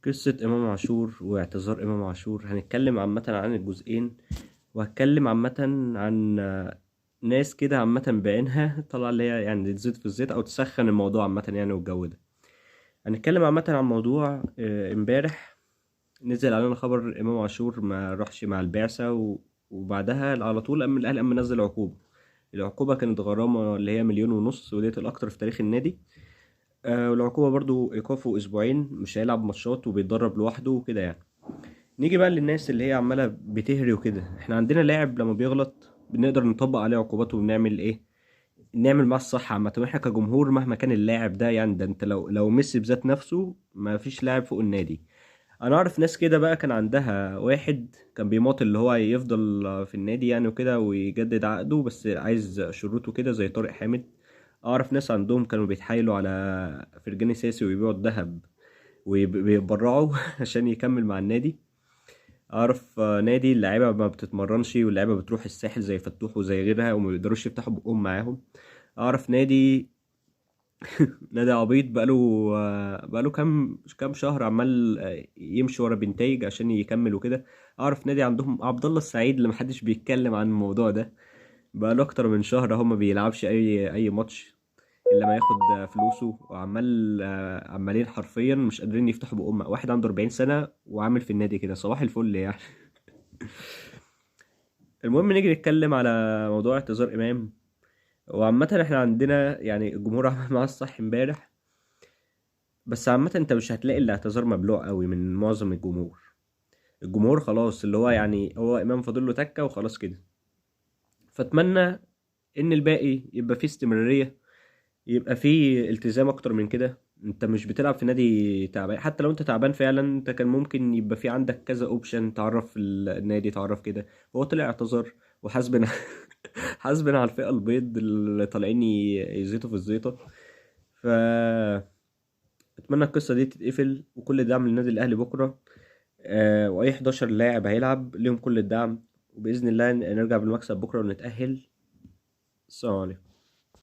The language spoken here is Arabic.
قصة إمام عاشور واعتذار إمام عاشور، هنتكلم عامة عن الجزئين. وهتكلم عامة عن ناس كده عامة بعينها طالعة اللي هي يعني تزيد في الزيت أو تسخن الموضوع عامة يعني والجو ده. هنتكلم عامة عن موضوع امبارح نزل علينا خبر إمام عاشور ما راحش مع البعثة وبعدها على طول أم الأهلي أم نزل عقوبة. العقوبة كانت غرامة اللي هي 1.5 مليون، وديت الأكتر في تاريخ النادي. والعقوبة برضو إيقافه أسبوعين، مش هيلعب ماتشات وبيتدرب لوحده وكده يعني. نيجي بقى للناس اللي هي عمالة بتهري وكده. احنا عندنا لاعب لما بيغلط بنقدر نطبق عليه عقوبات وبنعمل ايه؟ نعمل معاه الصح عامة. واحنا كجمهور مهما كان اللاعب ده، يعني ده انت لو ميسي بذات نفسه ما فيش لاعب فوق النادي. انا اعرف ناس كده بقى كان عندها واحد كان بيماطل اللي هو يفضل في النادي يعني وكده ويجدد عقده، بس عايز شروطه كده زي طارق حامد. اعرف ناس عندهم كانوا بيتحايلوا على فرجاني ساسي ويبيعوا الذهب ويبرعوا عشان يكمل مع النادي. اعرف نادي اللعيبه ما بتتمرنش واللعيبه بتروح الساحل زي فتوح وزي غيرها وما بيقدروش يفتحوا بقهم معاهم. اعرف نادي عبيط بقاله كام شهر عمال يمشي ورا بنتايج عشان يكمل وكده. اعرف نادي عندهم عبد الله السعيد اللي محدش بيتكلم عن الموضوع ده. بقاله اكتر من شهر هو ما بيلعبش اي ماتش الا ما ياخد فلوسه، عمالين حرفيا مش قادرين يفتحوا بقهم. واحد عنده 40 سنه وعامل في النادي كده صباح الفل يعني. المهم نيجي نتكلم على موضوع اعتذار امام. وعامة احنا عندنا يعني الجمهور عمل معاه الصح امبارح. بس عامة انت مش هتلاقي الاعتذار مبلوع قوي من معظم الجمهور. الجمهور خلاص اللي هو يعني هو امام فاضل له تكة وخلاص كده. فاتمنى ان الباقي يبقى فيه استمرارية، يبقى فيه التزام اكتر من كده. انت مش بتلعب في نادي تعبان، حتى لو انت تعبان فعلا انت كان ممكن يبقى في عندك كذا اوبشن تعرف النادي تعرف كده. هو طلع اعتذر وحاسبنا حاسبنا على الفئة البيض اللي طالعين يزيطوا في الزيطة. ف اتمنى القصة دي تتقفل وكل دعم للنادي الاهلي بكرة. واي 11 لاعب هيلعب ليهم كل الدعم، وباذن الله نرجع بالمكسب بكرة ونتأهل. السلام عليكم.